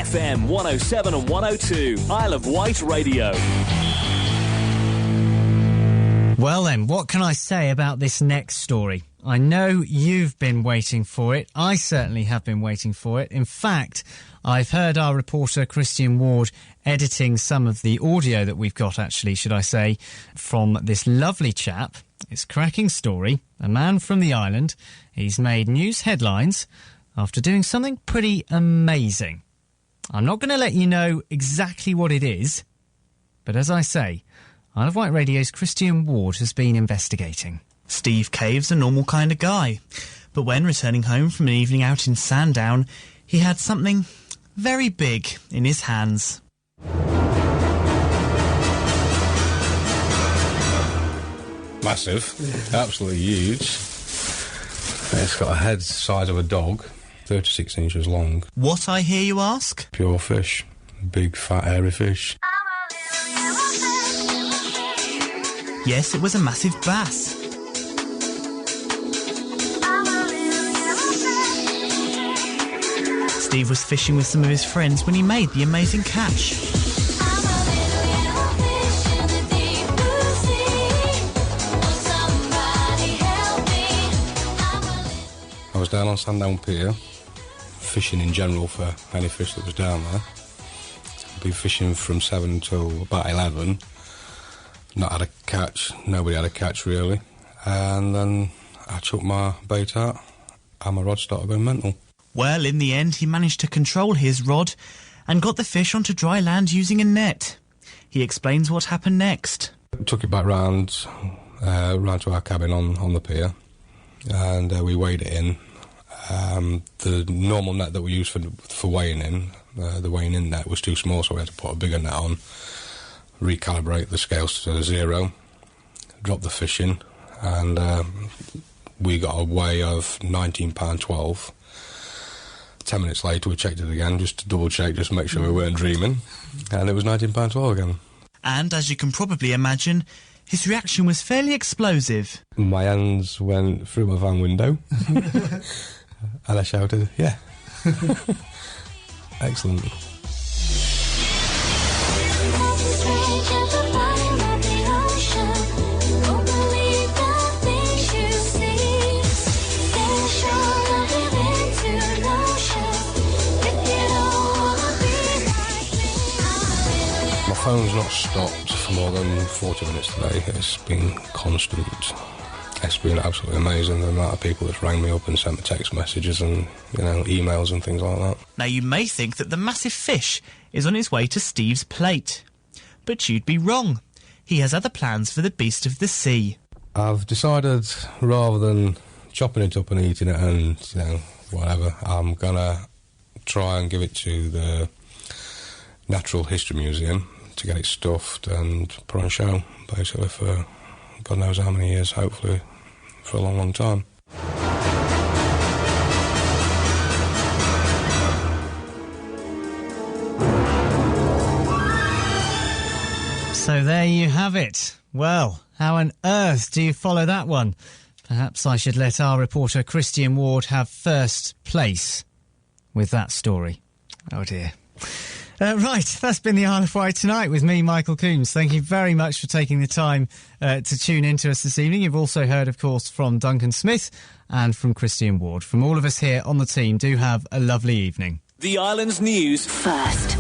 FM 107 and 102, Isle of Wight Radio. Well then, what can I say about this next story? I know you've been waiting for it. I certainly have been waiting for it. In fact, I've heard our reporter Christian Ward editing some of the audio that we've got, actually, should I say, from this lovely chap. It's a cracking story. A man from the island. He's made news headlines after doing something pretty amazing. I'm not going to let you know exactly what it is, but as I say, Isle of Wight Radio's Christian Ward has been investigating. Steve Cave's a normal kind of guy, but when returning home from an evening out in Sandown, he had something very big in his hands. Massive, absolutely huge. It's got a head the size of a dog, 36 inches long. What, I hear you ask? Pure fish, big fat hairy fish. Yes, it was a massive bass. Steve was fishing with some of his friends when he made the amazing catch. I was down on Sandown Pier, fishing in general for any fish that was down there. I'd been fishing from 7 till about 11. Not had a catch, nobody had a catch really. And then I took my bait out and my rod started going mental. Well, in the end, he managed to control his rod and got the fish onto dry land using a net. He explains what happened next. Took it back round to our cabin on the pier, and we weighed it in. The normal net that we use for weighing in, the weighing in net was too small, so we had to put a bigger net on, recalibrate the scales to 0, drop the fish in, and we got a weigh of £19.12. 10 minutes later we checked it again just to double check, just to make sure we weren't dreaming, and it was £19.12 again. And as you can probably imagine, his reaction was fairly explosive. My hands went through my van window and I shouted, yeah. Excellent. My phone's not stopped for more than 40 minutes today. It's been constant. It's been absolutely amazing, the amount of people that's rang me up and sent me text messages and, emails and things like that. Now, you may think that the massive fish is on its way to Steve's plate, but you'd be wrong. He has other plans for the beast of the sea. I've decided, rather than chopping it up and eating it and, whatever, I'm going to try and give it to the Natural History Museum to get it stuffed and put on show, basically, for God knows how many years, hopefully for a long, long time. So there you have it. Well, how on earth do you follow that one? Perhaps I should let our reporter Christian Ward have first place with that story. Oh dear. Right, that's been the Isle of Wight Tonight with me, Michael Coombs. Thank you very much for taking the time to tune in to us this evening. You've also heard, of course, from Duncan Smith and from Christian Ward. From all of us here on the team, do have a lovely evening. The Island's news first.